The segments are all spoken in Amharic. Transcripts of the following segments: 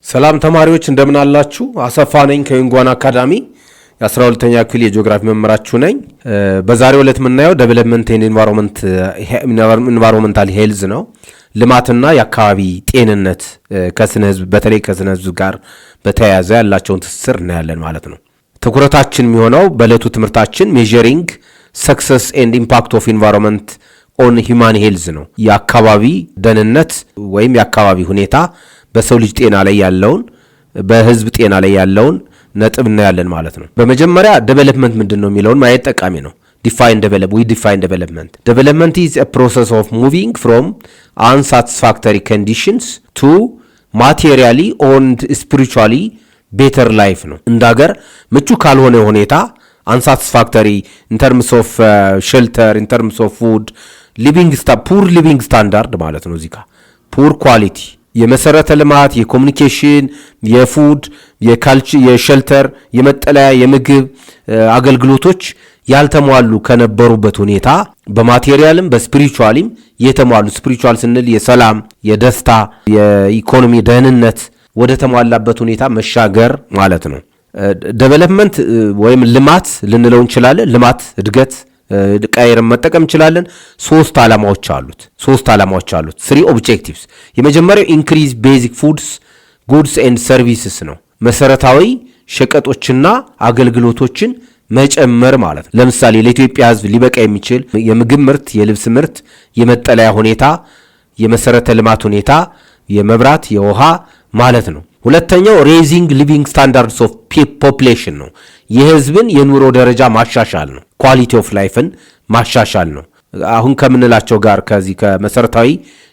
ሰላም ተማሪዎች እንደምን አላችሁ? አሰፋ ነኝ ከዩንጓን አካዳሚ የ12ኛ ክፍል የጂኦግራፊ መምህራችሁ ነኝ። በዛሬው ዕለት የምናየው ዴቨሎፕመንት ኤንድ ኢንቫይሮንመንታል ሄልዝ ነው። ልማትና የአካባቢ ጤንነት ከስነ ህዝብ በተለይ ከስነ ህዝብ ጋር በተያያዘ ያላቸውን ትስስር እናያለን ማለት ነው። ትኩረታችን የሚሆነው በዕለቱ ትምህርታችን ሜዠሪንግ ሰክሰስ ኤንድ ኢምፓክት ኦፍ ኢንቫይሮንመንት ኦን ሂውማን ሄልዝ ነው። የአካባቢ ደህንነት ወይም የአካባቢ ሁኔታ በሰው ልጅ ጤና ላይ ያለውን በህዝብ ጤና ላይ ያለውን ነጥብ እናያለን ማለት ነው። በመጀመሪያ ዴቨሎፕመንት ምንድነው የሚለውን ማየት ጠቃሚ ነው። ዲፋይን ዴቨሎፕመንት is a process of moving from unsatisfactory conditions to materially and spiritually better life ነው። እንዳገር ምቹ ካልሆነ ሁኔታ unsatisfactory in terms of shelter, in terms of food, poor living standard ማለት ነው። እዚህ ጋር poor quality የመሰረተ ልማት፣ የኮሙኒኬሽን፣ የፉድ፣ የሼልተር፣ የመጠለያ፣ የምግብ አገልግሎቶች ያልተሟሉ ከነበሩበት ሁኔታ በማቴሪያልም በስፒሪቹዋልም የተሟሉ ስፒሪቹዋል ስንል የሰላም፣ የደስታ፣ የኢኮኖሚ ደህንነት ወደ ተሟላበት ሁኔታ መሻገር ማለት ነው። ዴቨሎፕመንት ወይም ልማት ልንለው እንችላለን። ልማት እድገት ቀይረን መጠቀም እንችላለን። ሶስት ዓላማዎች አሉት። 3 ኦብጀክቲቭስ። የመጀመሪያው ኢንክሪዝ ቤዚክ ጉድስ ኤንድ ሰርቪስስ ነው። መሰረታዊ ሸቀጦችና አገልግሎቶችን መጨመር ማለት ነው። ለምሳሌ ለኢትዮጵያ ሕዝብ ሊበቃ የሚችል የምግብ ምርት፣ የልብስ ምርት፣ የመጠለያ ሁኔታ፣ የመሰረተ ልማት ሁኔታ፣ የመብራት፣ የውሃ ማለት ነው። ሁለተኛው ሬይዚንግ ሊቪንግ ስታንዳርድስ ኦፍ ፖፑሌሽን ነው። የህዝብን የኑሮ ደረጃ ማሻሻል ነው። ኳሊቲ ኦፍ ላይፍን ማሻሻል ነው። አሁን ከምንላቸው ጋር ከዚህ ከመሰረታዊ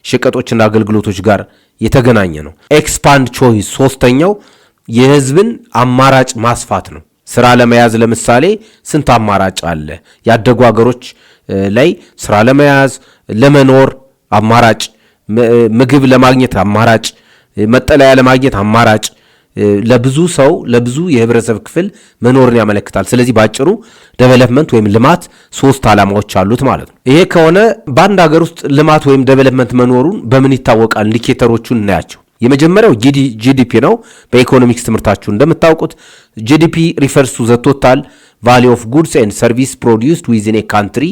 ሸቀጦችና አገልግሎቶች ጋር የተገናኘ ነው። ኤክስፓንድ ቾይስ ሶስተኛው የህዝብን አማራጭ ማስፋት ነው። ስራ ለመያዝ ለምሳሌ ስንት አማራጭ አለ? ያደጉ ሀገሮች ላይ ስራ ለመያዝ ለመኖር አማራጭ፣ ምግብ ለማግኘት አማራጭ፣ መጠለያ ለማግኘት አማራጭ ለብዙ ሰው ለብዙ የህብረተሰብ ክፍል መኖርን ያመለክታል። ስለዚህ ባጭሩ ዴቨሎፕመንት ወይም ልማት 3 ዓላማዎች አሉት ማለት ነው። ይሄ ከሆነ በአንድ ሀገር ውስጥ ልማት ወይም ዴቨሎፕመንት መኖሩን በምን ይታወቃል? ኢንዲኬተሮቹን እናያቸው። የመጀመሪያው ጂዲፒ ነው። በኢኮኖሚክስ ትምህርታችሁ እንደምታውቁት ጂዲፒ ሪፈርስ ቱ ዘ ቶታል ቫሊዩ ኦፍ ጉድስ ኤንድ ሰርቪስ ፕሮዲውስድ ዊዝን ኤ ካንትሪ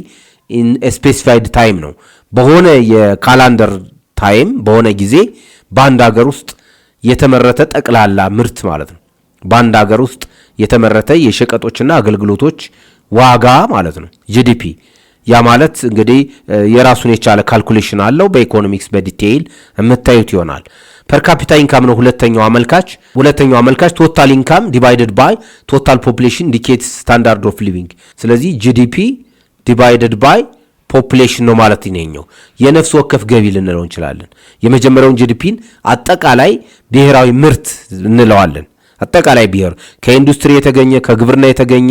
ኢን ስፔሲፋይድ ታይም ነው። በሆነ የካላንደር ታይም በሆነ ጊዜ በአንድ ሀገር ውስጥ የተመረተ ጠቅላላ ምርት ማለት ነው። በአንድ ሀገር ውስጥ የተመረተ የሸቀጦችና አገልግሎቶች ዋጋ ማለት ነው ጂዲፒ። ያ ማለት እንግዲህ የራሱን የቻለ ካልኩሌሽን አለው። በኢኮኖሚክስ በዲቴይል የምታዩት ይሆናል። ፐር ካፒታ ኢንካም ነው ሁለተኛው አመልካች ቶታል ኢንካም ዲቫይድድ ባይ ቶታል ፖፑሌሽን ኢንዲኬትስ ስታንዳርድ ኦፍ ሊቪንግ። ስለዚህ ጂዲፒ ዲቫይድድ ባይ ፖፑሌሽን ነው ማለት ነው። የነፍስ ወከፍ ገቢ ልንለው እንችላለን። የመጀመሪያውን ጂዲፒን አጠቃላይ ብሔራዊ ምርት እንለዋለን። አጠቃላይ ብሔር ከኢንዱስትሪ የተገኘ፣ ከግብርና የተገኘ፣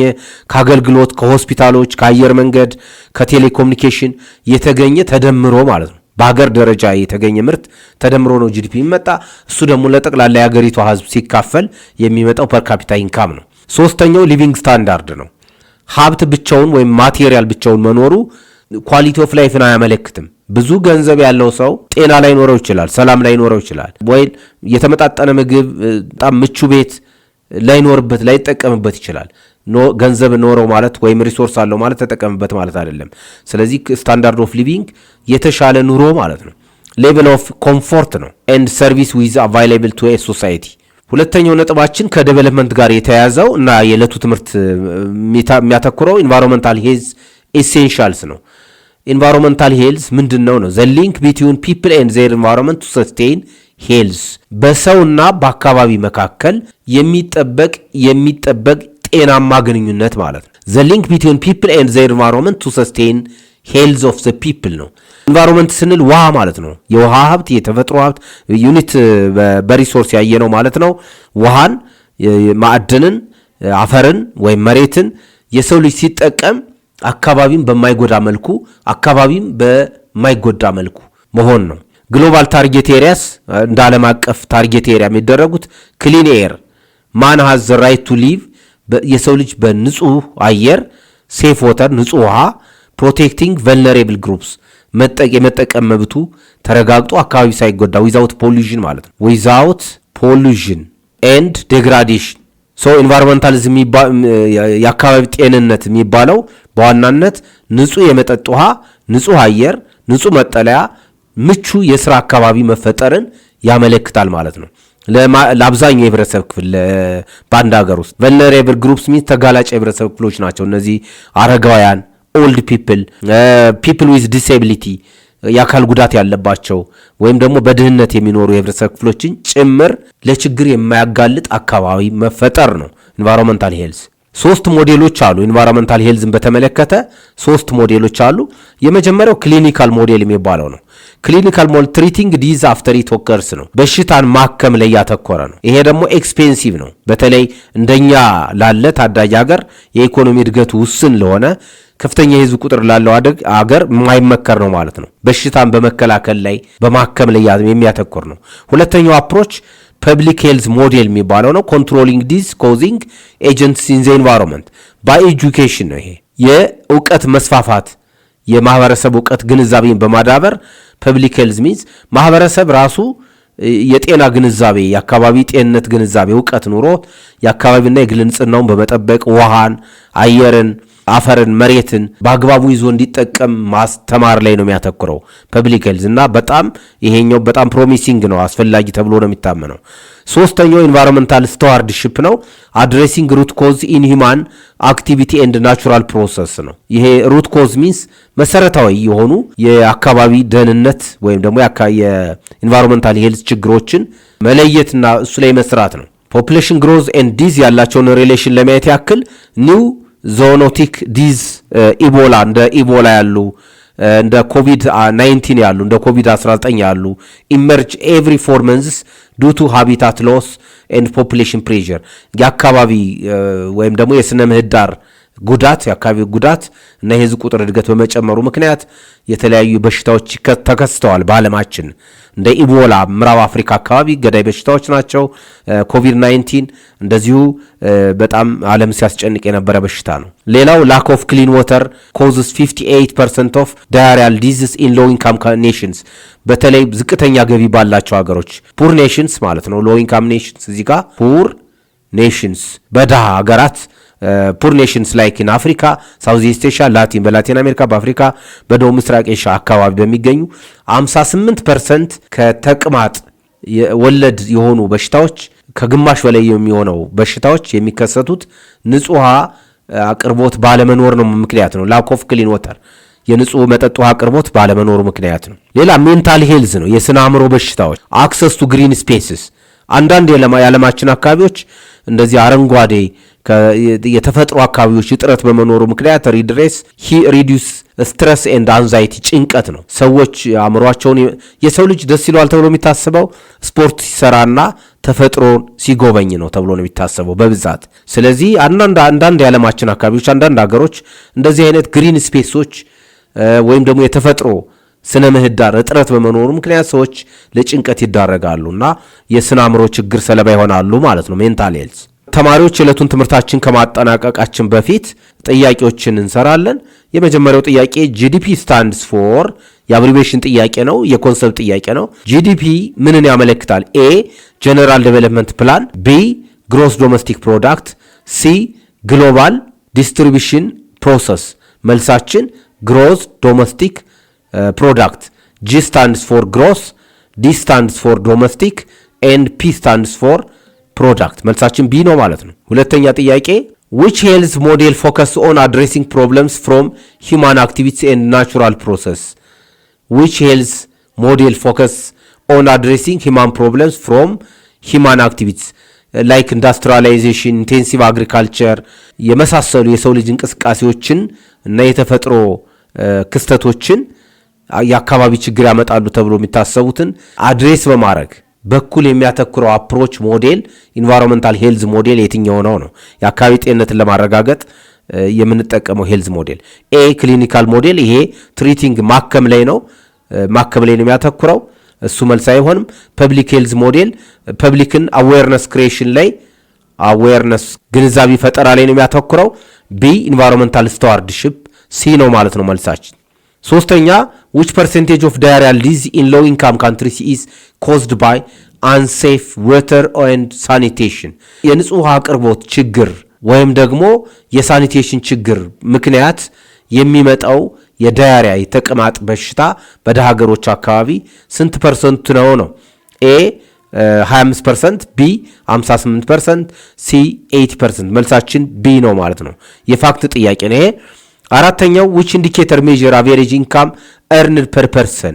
ከአገልግሎት፣ ከሆስፒታሎች፣ ከአየር መንገድ፣ ከቴሌኮሙኒኬሽን የተገኘ ተደምሮ ማለት ነው። በሀገር ደረጃ የተገኘ ምርት ተደምሮ ነው ጂዲፒ የሚመጣ። እሱ ደግሞ ለጠቅላላ የሀገሪቷ ሕዝብ ሲካፈል የሚመጣው ፐር ካፒታ ኢንካም ነው። ሶስተኛው ሊቪንግ ስታንዳርድ ነው። ሀብት ብቻውን ወይም ማቴሪያል ብቻውን መኖሩ ኳሊቲ ኦፍ ላይፍን አያመለክትም። ብዙ ገንዘብ ያለው ሰው ጤና ላይ ኖረው ይችላል፣ ሰላም ላይ ኖረው ይችላል፣ ወይ የተመጣጠነ ምግብ፣ በጣም ምቹ ቤት ላይጠቀምበት ይችላል። ገንዘብ ኖረው ማለት ወይም ሪሶርስ አለው ማለት ተጠቀምበት ማለት አይደለም። ስለዚህ ስታንዳርድ ኦፍ ሊቪንግ የተሻለ ኑሮ ማለት ነው። ሌቨል ኦፍ ኮምፎርት ነው። ኤንድ ሰርቪስ ዊዝ አቫይላብል ቱ ኤ ሶሳይቲ። ሁለተኛው ነጥባችን ከዴቨሎፕመንት ጋር የተያያዘው እና የዕለቱ ትምህርት የሚያተኩረው ኢንቫይሮንመንታል ሄልዝ ኤሴንሻልስ ነው። ኢንቫይሮንመንታል ሄልዝ ምንድነው ነው? ዘ ሊንክ ቢትዊን ፒፕል ኤንድ ዜር ኢንቫይሮንመንት ቱ ሰስቴን ሄልዝ። በሰውና በአካባቢ መካከል የሚጠበቅ ጤናማ ግንኙነት ማለት ነው። ዘ ሊንክ ቢትዊን ፒፕል ኤንድ ዜር ኢንቫይሮንመንት ቱ ሰስቴን ሄልዝ ኦፍ ዘ ፒፕል ነው። ኢንቫይሮንመንት ስንል ውሃ ማለት ነው። የውሃ ሀብት፣ የተፈጥሮ ሀብት ዩኒት በሪሶርስ ያየነው ማለት ነው። ውሃን፣ ማዕድንን፣ አፈርን ወይም መሬትን የሰው ልጅ ሲጠቀም አካባቢን በማይጎዳ መልኩ መሆን ነው። ግሎባል ታርጌት ኤሪያስ እንደ ዓለም አቀፍ ታርጌት ኤሪያ የሚደረጉት ክሊን ኤር፣ ማን ሃዝ ዘ ራይት ቱ ሊቭ የሰው ልጅ በንጹህ አየር፣ ሴፍ ወተር ንጹህ ውሃ፣ ፕሮቴክቲንግ ቨልነሬብል ግሩፕስ የመጠቀም መብቱ ተረጋግጦ አካባቢ ሳይጎዳ ዊዛውት ፖሊዥን ማለት ነው። ዊዛውት ፖሉሽን ኤንድ ዴግራዴሽን። ሶ ኢንቫይሮንመንታሊዝም የአካባቢ ጤንነት የሚባለው በዋናነት ንጹህ የመጠጥ ውሃ፣ ንጹህ አየር፣ ንጹህ መጠለያ፣ ምቹ የስራ አካባቢ መፈጠርን ያመለክታል ማለት ነው። ለአብዛኛው የህብረተሰብ ክፍል በአንድ ሀገር ውስጥ ቨልነሬብል ግሩፕስ ሚንስ ተጋላጭ የህብረተሰብ ክፍሎች ናቸው። እነዚህ አረጋውያን፣ ኦልድ ፒፕል ዊዝ ዲስኤቢሊቲ የአካል ጉዳት ያለባቸው ወይም ደግሞ በድህነት የሚኖሩ የህብረተሰብ ክፍሎችን ጭምር ለችግር የማያጋልጥ አካባቢ መፈጠር ነው ኢንቫይሮንመንታል ሄልዝ። 3 ሞዴሎች አሉ። ኢንቫይሮንመንታል ሄልዝን በተመለከተ 3 ሞዴሎች አሉ። የመጀመሪያው ክሊኒካል ሞዴል የሚባለው ነው። ክሊኒካል ሞዴል ትሪቲንግ ዲዝ አፍተር ኢት ኦከርስ ነው። በሽታን ማከም ላይ ያተኮረ ነው። ይሄ ደግሞ ኤክስፔንሲቭ ነው። በተለይ እንደኛ ላለ ታዳጊ ሀገር የኢኮኖሚ እድገቱ ውስን ለሆነ ከፍተኛ የህዝብ ቁጥር ላለው አገር የማይመከር ነው ማለት ነው። በሽታን በመከላከል ላይ በማከም ላይ የሚያተኮር ነው። ሁለተኛው አፕሮች ፐብሊክ ሄልዝ ሞዴል የሚባለው ነው። ኮንትሮሊንግ ዲዝ ኮዚንግ ኤጀንትስ ኢን ዘ ኢንቫይሮንመንት ባይ ኤጁኬሽን ነው። ይሄ የእውቀት መስፋፋት የማህበረሰብ እውቀት ግንዛቤን በማዳበር ፐብሊክ ሄልዝ ሚንስ ማህበረሰብ ራሱ የጤና ግንዛቤ የአካባቢ ጤንነት ግንዛቤ እውቀት ኑሮ የአካባቢና የግል ንጽህናውን በመጠበቅ ውሃን፣ አየርን፣ አፈርን፣ መሬትን በአግባቡ ይዞ እንዲጠቀም ማስተማር ላይ ነው የሚያተኩረው ፐብሊክ ሄልዝ እና ይሄኛው በጣም ፕሮሚሲንግ ነው፣ አስፈላጊ ተብሎ ነው የሚታመነው። ሶስተኛው ኢንቫይሮንመንታል ስቱዋርድሺፕ ነው። አድሬሲንግ ሩት ኮዝ ኢን ሂውማን አክቲቪቲ ኤንድ ናቹራል ፕሮሰስ ነው። ይሄ ሩት ኮዝ ሚንስ መሰረታዊ የሆኑ የአካባቢ ደህንነት ወይም ደግሞ የኢንቫይሮንመንታል ሄልዝ ችግሮችን መለየትና እሱ ላይ መስራት ነው። ፖፑሌሽን ግሮዝ ኤንድ ዲዝ ያላቸውን ሪሌሽን ለማየት ያክል ኒው ዞኖቲክ ዲዝ ኢቦላ እንደ ኢቦላ ያሉ እንደ ኮቪድ-19 ያሉ እንደ ኮቪድ-19 ያሉ ኢመርጅ ኤቭሪ 4 መንዝስ ዱ ቱ ሃቢታት ሎስ ኤንድ ፖፑሌሽን ፕሬዠር የአካባቢ ወይም ደግሞ የስነ ምህዳር ጉዳት የአካባቢ ጉዳት እና የህዝብ ቁጥር እድገት በመጨመሩ ምክንያት የተለያዩ በሽታዎች ተከስተዋል በዓለማችን። እንደ ኢቦላ ምዕራብ አፍሪካ አካባቢ ገዳይ በሽታዎች ናቸው። ኮቪድ-19 እንደዚሁ በጣም ዓለም ሲያስጨንቅ የነበረ በሽታ ነው። ሌላው ላክ ኦፍ ክሊን ወተር ኮዝስ 58% ኦፍ ዳያሪያል ዲዚዝ ኢን ሎው ኢንካም ኔሽንስ በተለይ ዝቅተኛ ገቢ ባላቸው ሀገሮች ፑር ኔሽንስ ማለት ነው። ሎው ኢንካም ኔሽንስ እዚህ ጋር ፑር ኔሽንስ በድሃ ሀገራት ፑር ኔሽንስ ላይክ ኢን አፍሪካ፣ ሳውዝ ኢስት ኤሽያ፣ በላቲን አሜሪካ፣ በአፍሪካ በደቡብ ምስራቅ ኤሽያ አካባቢ በሚገኙ 58% ከተቅማጥ ወለድ የሆኑ በሽታዎች ከግማሽ በላይ የሚሆነው በሽታዎች የሚከሰቱት ንጹህ ውሃ አቅርቦት ባለመኖር ነው ምክንያት ነው። ላክ ኦፍ ክሊን ወተር የንጹህ መጠጥ ውሃ አቅርቦት ባለመኖሩ ምክንያት ነው። ሌላ ሜንታል ሄልዝ ነው። የስነ አእምሮ በሽታዎች አክሰስ ቱ ግሪን ስፔስስ አንዳንድ የዓለማችን አካባቢዎች እንደዚህ አረንጓዴ የተፈጥሮ አካባቢዎች እጥረት በመኖሩ ምክንያት ሪዲዩስ ስትረስ ኤንድ አንዛይቲ ጭንቀት ነው። ሰዎች አእምሯቸውን የሰው ልጅ ደስ ይለዋል ተብሎ የሚታሰበው ስፖርት ሲሰራና ተፈጥሮን ሲጎበኝ ነው ተብሎ ነው የሚታሰበው በብዛት። ስለዚህ አንዳንድ የዓለማችን አካባቢዎች አንዳንድ ሀገሮች እንደዚህ አይነት ግሪን ስፔሶች ወይም ደግሞ የተፈጥሮ ስነ ምህዳር እጥረት በመኖሩ ምክንያት ሰዎች ለጭንቀት ይዳረጋሉ እና የስነ አእምሮ ችግር ሰለባ ይሆናሉ ማለት ነው። ሜንታል ሄልዝ ተማሪዎች የዕለቱን ትምህርታችን ከማጠናቀቃችን በፊት ጥያቄዎችን እንሰራለን። የመጀመሪያው ጥያቄ ጂዲፒ ስታንድስ ፎር የአብሪቬሽን ጥያቄ ነው፣ የኮንሰፕት ጥያቄ ነው። ጂዲፒ ምንን ያመለክታል? ኤ ጀነራል ዴቨሎፕመንት ፕላን፣ ቢ ግሮስ ዶሜስቲክ ፕሮዳክት፣ ሲ ግሎባል ዲስትሪቢሽን ፕሮሰስ። መልሳችን ግሮስ ዶሜስቲክ ፕሮዳክት። ጂ ስታንድስ ፎር ግሮስ፣ ዲ ስታንድስ ፎር ዶሜስቲክ ኤንድ ፒ ስታንድስ ፎር ፕሮዳክት። መልሳችን ቢ ነው ማለት ነው። ሁለተኛ ጥያቄ which health model focus on addressing problems from human activities and natural process? which health model focus on addressing human problems from human activities like industrialization, intensive agriculture የመሳሰሉ የሰው ልጅ እንቅስቃሴዎችን እና የተፈጥሮ ክስተቶችን የአካባቢ ችግር ያመጣሉ ተብሎ የሚታሰቡትን አድሬስ በማድረግ በኩል የሚያተኩረው አፕሮች ሞዴል ኢንቫይሮንመንታል ሄልዝ ሞዴል የትኛው ነው? የአካባቢ ጤንነትን ለማረጋገጥ የምንጠቀመው ሄልዝ ሞዴል ኤ ክሊኒካል ሞዴል። ይሄ ትሪቲንግ ማከም ላይ ነው የሚያተኩረው፣ እሱ መልስ አይሆንም። ፐብሊክ ሄልዝ ሞዴል ፐብሊክን አዌርነስ ክሪኤሽን ላይ አዌርነስ ግንዛቤ ፈጠራ ላይ ነው የሚያተኩረው። ቢ ኢንቫይሮንመንታል ስቱዋርድሺፕ ሲ ነው ማለት ነው መልሳችን። ሶስተኛ which percentage of diarrheal disease in low income countries is caused by አንሴፍ ወተር ኤንድ ሳኒቴሽን የንጹህ ውሃ አቅርቦት ችግር ወይም ደግሞ የሳኒቴሽን ችግር ምክንያት የሚመጣው የዳያሪያ የተቅማጥ በሽታ በደሃ ሀገሮች አካባቢ ስንት ፐርሰንት ነው? ኤ 25%፣ ቢ 58%፣ ሲ 80%። መልሳችን ቢ ነው ማለት ነው። የፋክት ጥያቄ ነው ይሄ። አራተኛው which indicator measure average income earned per person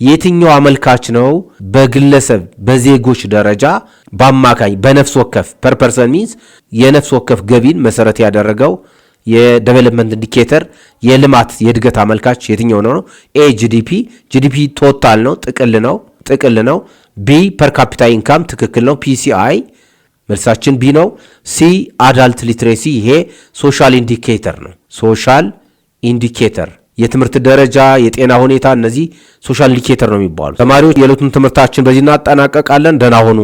የትኛው አመልካች ነው በግለሰብ በዜጎች ደረጃ በአማካኝ በነፍስ ወከፍ per person means የነፍስ ወከፍ ገቢን መሰረት ያደረገው የዴቨሎፕመንት ኢንዲኬተር የልማት የእድገት አመልካች የትኛው ነው? ኤ ጂዲፒ ቶታል ነው ጥቅል ነው። ቢ ፐር ካፒታ ኢንካም ትክክል ነው። ፒሲአይ መልሳችን ቢ ነው። ሲ አዳልት ሊትሬሲ ይሄ ሶሻል ኢንዲኬተር ነው። ሶሻል ኢንዲኬተር የትምህርት ደረጃ የጤና ሁኔታ እነዚህ ሶሻል ኢንዲኬተር ነው የሚባሉ። ተማሪዎች የዕለቱን ትምህርታችን በዚህ እናጠናቀቃለን። ደህና ሁኑ።